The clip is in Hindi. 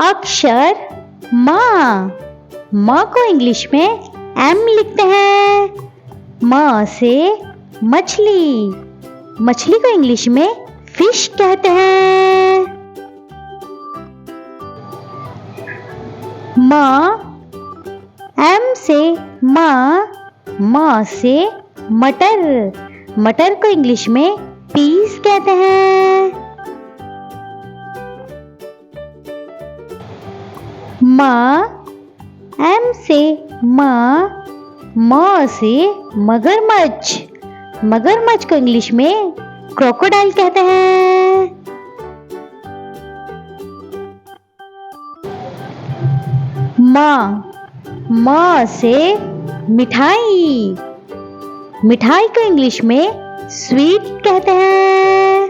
अक्षर माँ। माँ को इंग्लिश में एम लिखते हैं। माँ से मछली। मछली को इंग्लिश में फिश कहते हैं। माँ, एम से माँ। माँ से मटर। मटर को इंग्लिश में पीस कहते हैं। माँ, एम से माँ। माँ से मगरमच्छ। मगरमच्छ को इंग्लिश में क्रोकोडाइल कहते हैं। माँ, माँ से मिठाई। मिठाई को इंग्लिश में स्वीट कहते हैं।